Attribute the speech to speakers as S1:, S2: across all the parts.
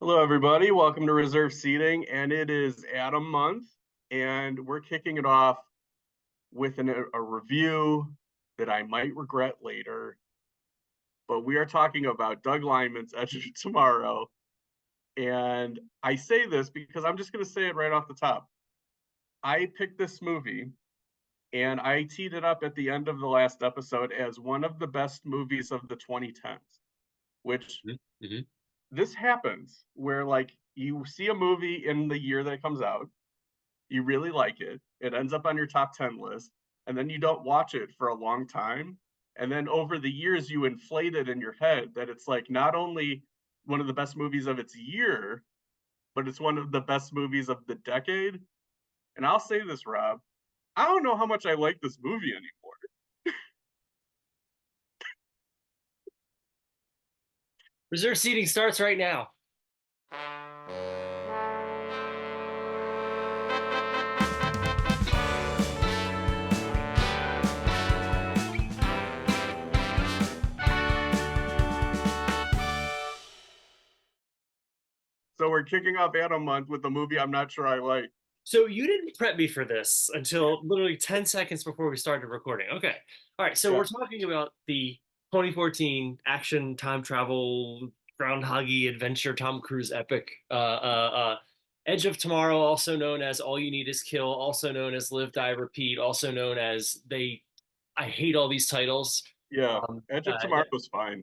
S1: Hello, everybody. Welcome to Reserve Seating, and it is Adam month, and we're kicking it off with a review that I might regret later. But we are talking about Doug Liman's Edge of Tomorrow, and I say this because I'm just going to say it right off the top. I picked this movie, and I teed it up at the end of the last episode as one of the best movies of the 2010s, which
S2: Mm-hmm.
S1: this happens where like you see a movie in the year that it comes out, you really like it, it ends up on your top 10 list, and then you don't watch it for a long time. And then over the years, you inflate it in your head that it's like not only one of the best movies of its year, but it's one of the best movies of the decade. And I'll say this, Rob, I don't know how much I like this movie anymore.
S2: Reserve seating starts right now.
S1: So we're kicking off Adam Month with a movie I'm not sure I like.
S2: So you didn't prep me for this until literally 10 seconds before we started recording. Okay. All right. So
S1: Yeah.
S2: we're talking about the 2014 action time travel groundhoggy adventure Tom Cruise epic Edge of Tomorrow, also known as All You Need Is Kill, also known as Live, Die, Repeat, also known as I hate all these titles.
S1: Yeah.
S2: Um,
S1: Edge of
S2: uh,
S1: Tomorrow was fine.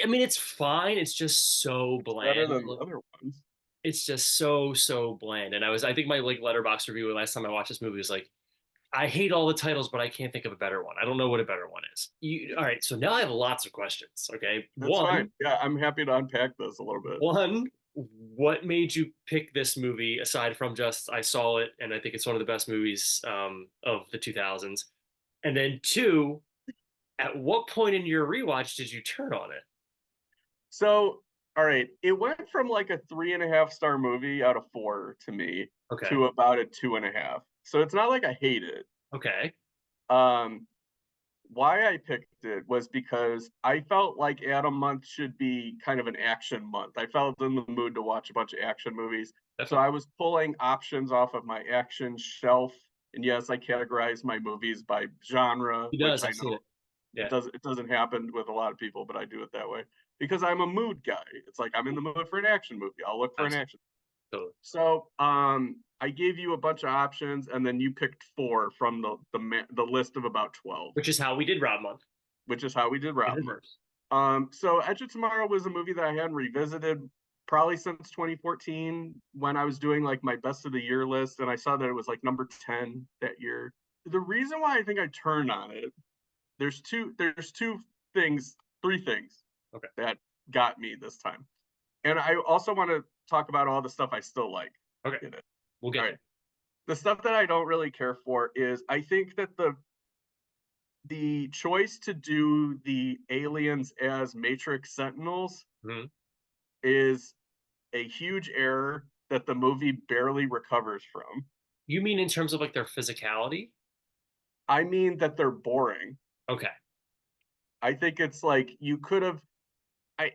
S2: I mean, it's fine. It's just so
S1: It's better
S2: bland.
S1: than the other ones.
S2: It's just so bland. And I think my like letterbox review last time I watched this movie was like, I hate all the titles, but I can't think of a better one. I don't know what a better one is. All right, so now I have lots of questions. Okay,
S1: That's fine. Yeah, I'm happy to unpack this a little bit.
S2: one, what made you pick this movie aside from just I saw it and I think it's one of the best movies of the 2000s? And then two, at what point in your rewatch did you turn on it?
S1: So, all right, it went from like a 3.5 star movie out of four to me
S2: Okay,
S1: to about a 2.5. So it's not like I hate it.
S2: okay,
S1: Um, why I picked it was because I felt like Adam month should be kind of an action month. I felt in the mood to watch a bunch of action movies. So
S2: definitely.
S1: I was pulling options off of my action shelf. And yes, I categorize my movies by genre,
S2: He
S1: which
S2: does.
S1: I
S2: I've seen
S1: know
S2: it. Yeah,
S1: it doesn't happen with a lot of people, but I do it that way because I'm a mood guy. It's like I'm in the mood for an action movie. I'll look for an
S2: absolutely,
S1: action.
S2: totally.
S1: So I gave you a bunch of options, and then you picked four from the list of about 12,
S2: Which is how we did Rob Month
S1: which is how we did
S2: in
S1: Rob Month.
S2: reverse.
S1: So Edge of Tomorrow was a movie that I hadn't revisited probably since 2014 when I was doing like my best of the year list, and I saw that it was like number 10 that year. The reason why I think I turned on it, there's two things, three things
S2: Okay,
S1: that got me this time. And I also want to talk about all the stuff I still like
S2: okay,
S1: in it.
S2: we'll
S1: All
S2: get
S1: right.
S2: there.
S1: The stuff that I don't really care for is I think that the choice to do the aliens as Matrix Sentinels
S2: Mhm.
S1: is a huge error that the movie barely recovers from.
S2: You mean in terms of like their physicality?
S1: I mean that they're boring.
S2: Okay.
S1: I think it's like you could have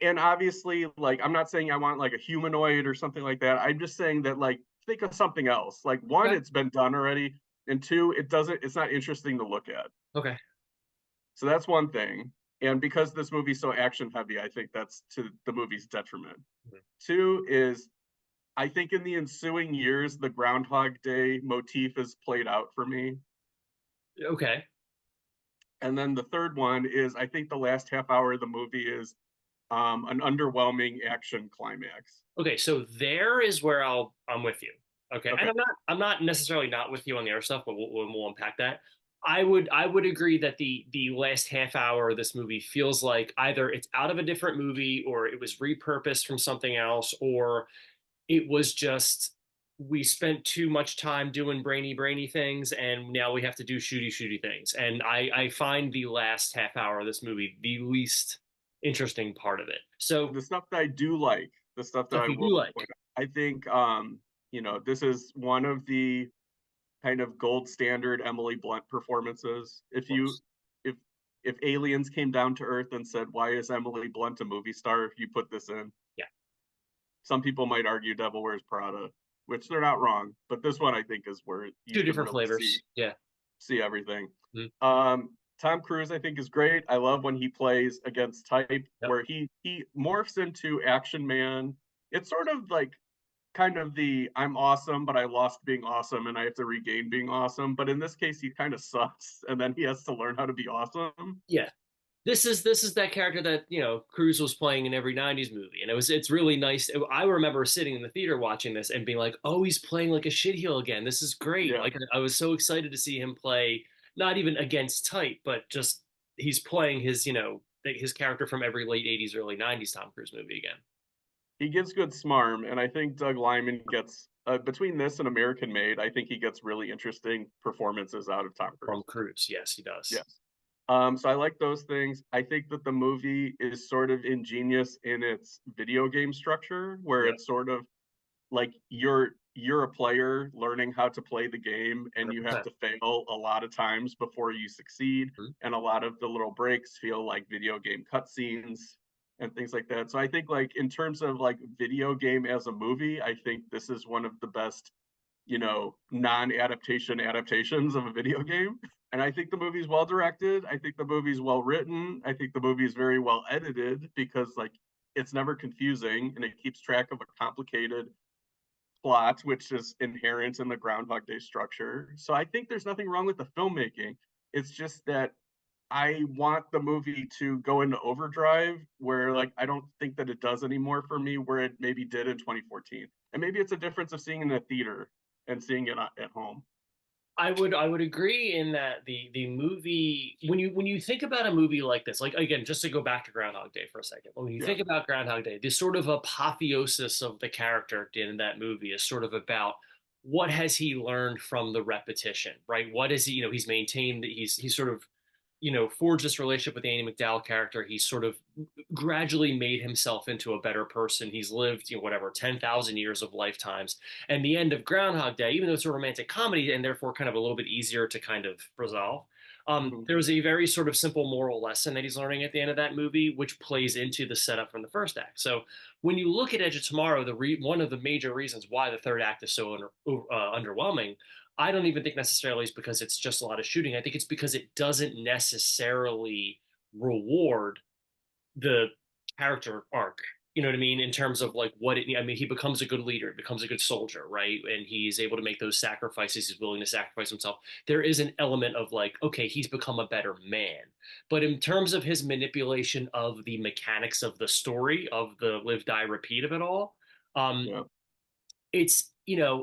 S1: and obviously like I'm not saying I want like a humanoid or something like that. I'm just saying that like think of something else. Like one,
S2: Okay.
S1: it's been done already, and two, it's not interesting to look at.
S2: Okay.
S1: So that's one thing. And because this movie's so action heavy, I think that's to the movie's detriment.
S2: Mhm.
S1: Two is I think in the ensuing years, the Groundhog Day motif is played out for me.
S2: Okay.
S1: And then the third one is I think the last half hour of the movie is an underwhelming action climax.
S2: Okay. So there is where I'm with you. Okay. And
S1: Okay.
S2: I'm not necessarily not with you on the other stuff, but we'll unpack that. I would agree that the last half hour of this movie feels like either it's out of a different movie or it was repurposed from something else or it was just we spent too much time doing brainy things and now we have to do shooty things. And I find the last half hour of this movie the least interesting part of it. So
S1: The stuff that I do like, the stuff that
S2: stuff
S1: I
S2: you
S1: will
S2: do like.
S1: point out, I think this is one of the kind of gold standard Emily Blunt performances.
S2: Of course.
S1: If if aliens came down to Earth and said, "Why is Emily Blunt a movie star?" You put this in.
S2: Yeah.
S1: some people might argue Devil Wears Prada, which they're not wrong, but this one I think is where you
S2: Two
S1: can
S2: different
S1: really
S2: flavors. Yeah.
S1: see everything.
S2: Mhm.
S1: Tom Cruise I think is great. I love when he plays against type,
S2: Yep.
S1: where he morphs into action man. It's sort of like kind of the I'm awesome, but I lost being awesome and I have to regain being awesome. But in this case, he kind of sucks, and then he has to learn how to be awesome.
S2: Yeah. This is that character that Cruz was playing in every '90s movie, and it's really nice. I remember sitting in the theater watching this and being like, "Oh, he's playing like a shitheel again. This is great!"
S1: Yeah,
S2: Like I was so excited to see him play, not even against type, but just he's playing his character from every late '80s, early '90s Tom Cruise movie again.
S1: he gives good smarm, and I think Doug Lyman gets between this and American Made. I think he gets really interesting performances out of Tom
S2: From
S1: Cruise.
S2: Cruz, yes, he does.
S1: Yes. So I like those things. I think that the movie is sort of ingenious in its video game structure, where
S2: Yeah,
S1: it's sort of like you're a player learning how to play the game, and you have
S2: 100%.
S1: to fail a lot of times before you succeed. And a lot of the little breaks feel like video game cutscenes and things like that. So I think like in terms of like video game as a movie, I think this is one of the best, non-adaptation adaptations of a video game. And I think the movie's well directed. I think the movie's well written. I think the movie is very well edited because like it's never confusing and it keeps track of a complicated plot, which is inherent in the Groundhog Day structure. So I think there's nothing wrong with the filmmaking. It's just that I want the movie to go into overdrive where like I don't think that it does anymore for me where it maybe did in 2014. And maybe it's a difference of seeing it in a theater and seeing it at home.
S2: I would agree in that the movie, when you think about a movie like this, like again, just to go back to Groundhog Day for a second, when you
S1: Yeah.
S2: think about Groundhog Day, this sort of apotheosis of the character in that movie is sort of about what has he learned from the repetition, right? What is he, he's maintained that he's sort of forged this relationship with the Annie McDowell character. He's sort of gradually made himself into a better person. He's lived, whatever, 10,000 years of lifetimes. And the end of Groundhog Day, even though it's a romantic comedy and therefore kind of a little bit easier to kind of resolve,
S1: Mhm.
S2: there was a very sort of simple moral lesson that he's learning at the end of that movie, which plays into the setup from the first act. So when you look at Edge of Tomorrow, one of the major reasons why the third act is so underwhelming, I don't even think necessarily is because it's just a lot of shooting. I think it's because it doesn't necessarily reward the character arc. You know what I mean? In terms of like I mean, he becomes a good leader, becomes a good soldier, right? And he's able to make those sacrifices. He's willing to sacrifice himself. There is an element of like, okay, he's become a better man. But in terms of his manipulation of the mechanics of the story, of the live, die, repeat of it all, um,
S1: Yeah.
S2: it's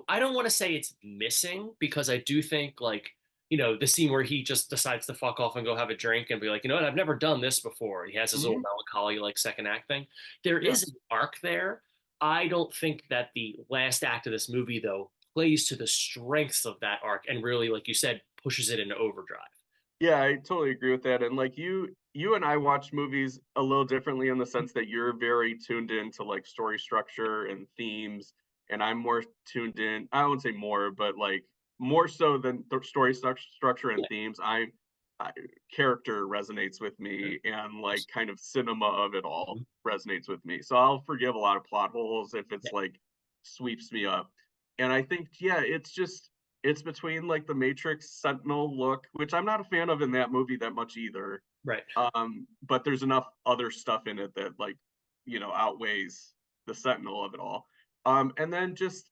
S2: I don't want to say it's missing because I do think like the scene where he just decides to fuck off and go have a drink and be like, what, I've never done this before, and he has his little
S1: Mhm.
S2: melancholy like second act thing. There
S1: Yeah.
S2: is an arc there. I don't think that the last act of this movie though plays to the strengths of that arc and really, like you said, pushes it into overdrive.
S1: Yeah, I totally agree with that. And like you and I watch movies a little differently in the sense that you're very tuned into like story structure and themes, and I'm more tuned in. I won't say more, but like more so than story structure and
S2: Yeah.
S1: themes. I character resonates with me, and like kind of cinema of it all resonates with me. So I'll forgive a lot of plot holes if
S2: Yeah.
S1: it's like sweeps me up. And I think yeah, it's between like the Matrix Sentinel look, which I'm not a fan of in that movie that much either.
S2: Right.
S1: But there's enough other stuff in it that like, outweighs the Sentinel of it all. And then just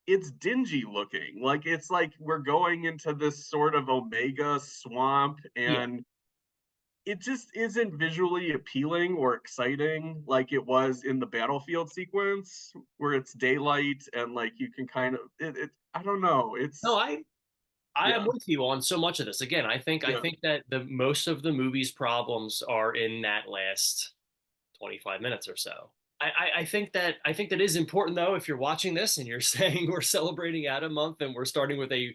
S1: it's dingy looking. Like it's like we're going into this sort of Omega swamp
S2: Yeah.
S1: and it just isn't visually appealing or exciting like it was in the battlefield sequence where it's daylight and like you can kind of I don't know.
S2: No,
S1: It's
S2: I am
S1: yeah.
S2: with you on so much of this. Again, I
S1: Yeah.
S2: think that the most of the movie's problems are in that last 25 minutes or so. I think that is important though. If you're watching this and you're saying we're celebrating Adam Month and we're starting with a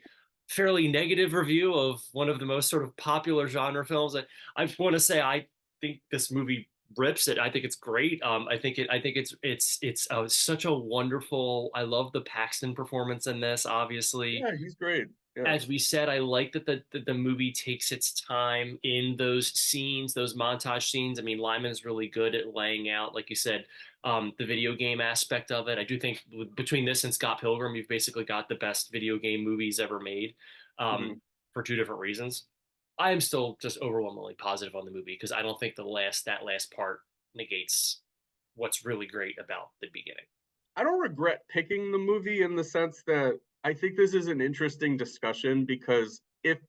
S2: fairly negative review of one of the most sort of popular genre films, I want to say I think this movie rips it. I think it's great. I think it's such a wonderful. I love the Paxton performance in this. Obviously,
S1: Yeah, he's great. Yeah.
S2: as we said, I like that the movie takes its time in those scenes, those montage scenes. I mean, Lyman's really good at laying out, like you said, the video game aspect of it. I do think between this and Scott Pilgrim, you've basically got the best video game movies ever made,
S1: Mhm.
S2: for two different reasons. I am still just overwhelmingly positive on the movie because I don't think that last part negates what's really great about the beginning.
S1: I don't regret picking the movie in the sense that I think this is an interesting discussion because if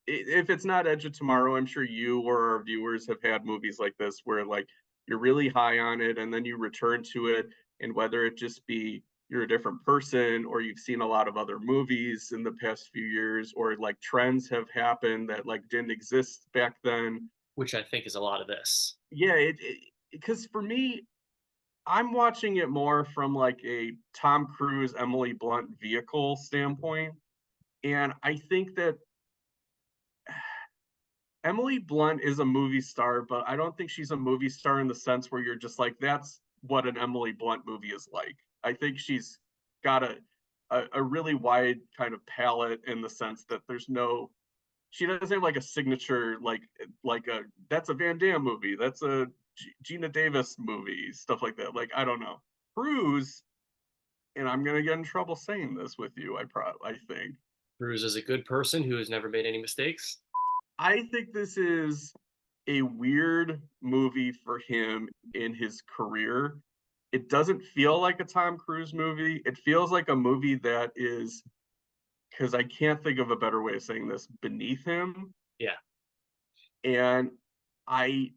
S1: it's not Edge of Tomorrow, I'm sure you or our viewers have had movies like this where like you're really high on it and then you return to it, and whether it just be you're a different person or you've seen a lot of other movies in the past few years or like trends have happened that like didn't exist back then.
S2: Which I think is a lot of this.
S1: Yeah, because for me, I'm watching it more from like a Tom Cruise, Emily Blunt vehicle standpoint. And I think that Emily Blunt is a movie star, but I don't think she's a movie star in the sense where you're just like, that's what an Emily Blunt movie is like. I think she's got a really wide kind of palette in the sense that there's no, she doesn't have like a signature, like a, that's a Van Damme movie. That's a Gina Davis movie, stuff like that. Like, I don't know. Cruz, and I'm going to get in trouble saying this with you, I think.
S2: Cruz is a good person who has never made any mistakes.
S1: I think this is a weird movie for him in his career. It doesn't feel like a Tom Cruise movie. It feels like a movie that is, because I can't think of a better way of saying this, beneath him.
S2: Yeah.
S1: And I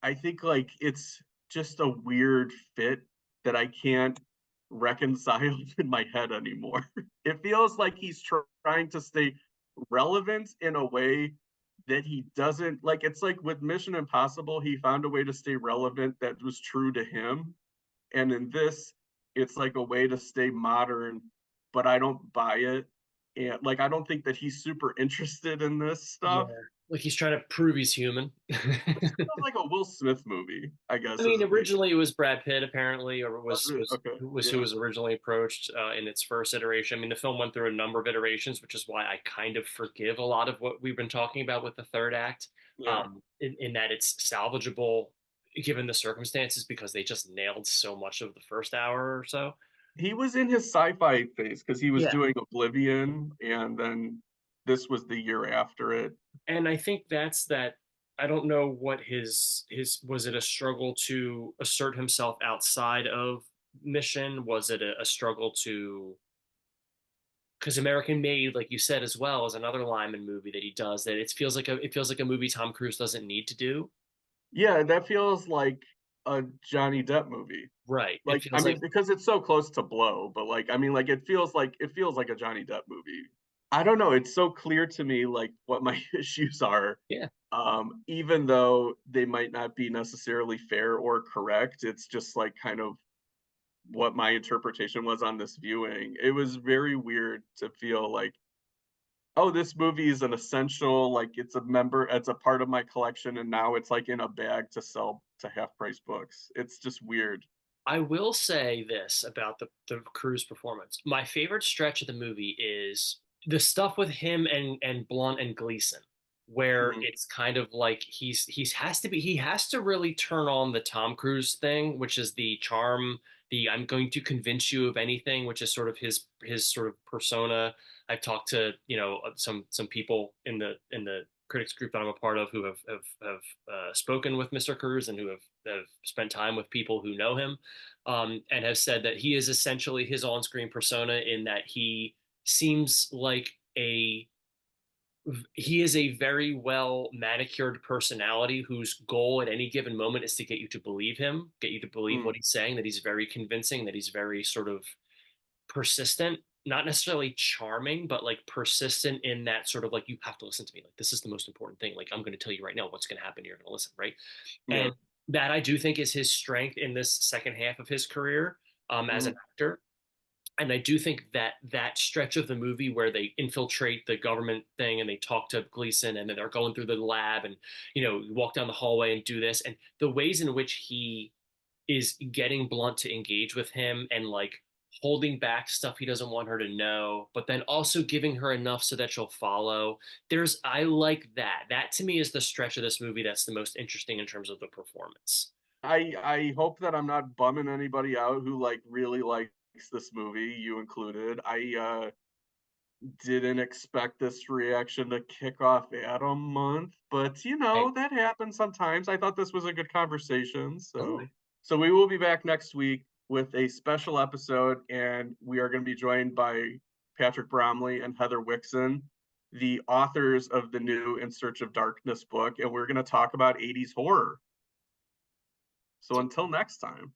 S1: I think like it's just a weird fit that I can't reconcile in my head anymore. It feels like he's trying to stay relevant in a way that he doesn't like. It's like with Mission Impossible, he found a way to stay relevant that was true to him. And in this, it's like a way to stay modern, but I don't buy it. And like I don't think that he's super interested in this
S2: Yeah.
S1: stuff.
S2: Like he's trying to prove he's human.
S1: This feels like a Will Smith movie, I
S2: I
S1: guess, is
S2: mean,
S1: a big.
S2: originally it was Brad Pitt, apparently, or
S1: Was it? Okay.
S2: was who
S1: Yeah.
S2: was originally approached in its first iteration. I mean, the film went through a number of iterations, which is why I kind of forgive a lot of what we've been talking about with the third act,
S1: Yeah.
S2: in that it's salvageable given the circumstances because they just nailed so much of the first hour or so.
S1: He was in his sci-fi phase because he was
S2: Yeah.
S1: doing Oblivion, and then this was the year after it.
S2: And I think that's that. I don't know what his was it a struggle to assert himself outside of Mission? Was it a struggle to because American Made, like you said as well, is another Lyman movie that he does that it feels like a movie Tom Cruise doesn't need to do.
S1: Yeah, that feels like a Johnny Depp movie.
S2: Right. It
S1: Like, I
S2: feels
S1: mean,
S2: like
S1: because it's so close to Blow, but like, I mean, like it feels like a Johnny Depp movie. I don't know. It's so clear to me like what my issues are.
S2: yeah.
S1: Even though they might not be necessarily fair or correct, it's just like kind of what my interpretation was on this viewing. It was very weird to feel like, oh, this movie is an essential, like it's a part of my collection, and now it's like in a bag to sell to half price books. It's just weird.
S2: I will say this about the Cruise performance. My favorite stretch of the movie is the stuff with him and Blunt and Gleason, where
S1: Mhm.
S2: it's kind of like he has to really turn on the Tom Cruise thing, which is the charm, the I'm going to convince you of anything, which is sort of his sort of persona. I've talked to some people in the critics group that I'm a part of who have spoken with Mr. Cruz and who have spent time with people who know him, and have said that he is essentially his on-screen persona in that seems like a he is a very well manicured personality whose goal at any given moment is to get you to believe him, get you to believe
S1: Mm.
S2: what he's saying, that he's very convincing, that he's very sort of persistent, not necessarily charming, but like persistent in that sort of like, you have to listen to me. Like, this is the most important thing. Like, I'm going to tell you right now what's going to happen. You're going to listen, right?
S1: Yeah.
S2: And that I do think is his strength in this second half of his career, as an
S1: Mm.
S2: actor. And I do think that that stretch of the movie where they infiltrate the government thing and they talk to Gleason and then they're going through the lab and, walk down the hallway and do this, and the ways in which he is getting Blunt to engage with him and like holding back stuff he doesn't want her to know, but then also giving her enough so that she'll follow. I like that. That to me is the stretch of this movie that's the most interesting in terms of the performance.
S1: I hope that I'm not bumming anybody out who like really likes this movie, you included. I didn't expect this reaction to kick off Adam month, but
S2: Hey,
S1: that happens sometimes. I thought this was a good conversation. So
S2: totally.
S1: so we will be back next week with a special episode, and we are going to be joined by Patrick Bromley and Heather Wixon, the authors of the new In Search of Darkness book, and we're going to talk about 80s horror. So until next time.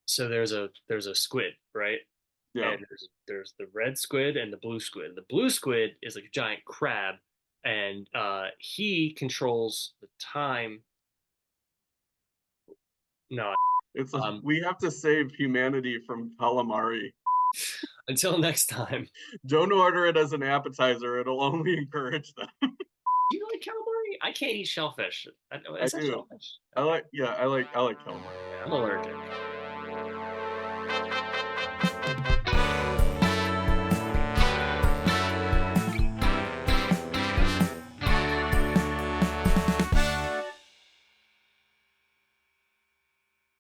S2: So there's a squid, right?
S1: Yeah.
S2: And there's the red squid and the blue squid. The blue squid is like a giant crab, and he controls the time. No,
S1: It's
S2: um,
S1: we have to save humanity from calamari.
S2: until next time.
S1: Don't order it as an appetizer. It'll only encourage them.
S2: Do you like calamari? I can't eat shellfish.
S1: I
S2: Is that
S1: do.
S2: shellfish? Okay,
S1: I like calamari.
S2: I'm allergic.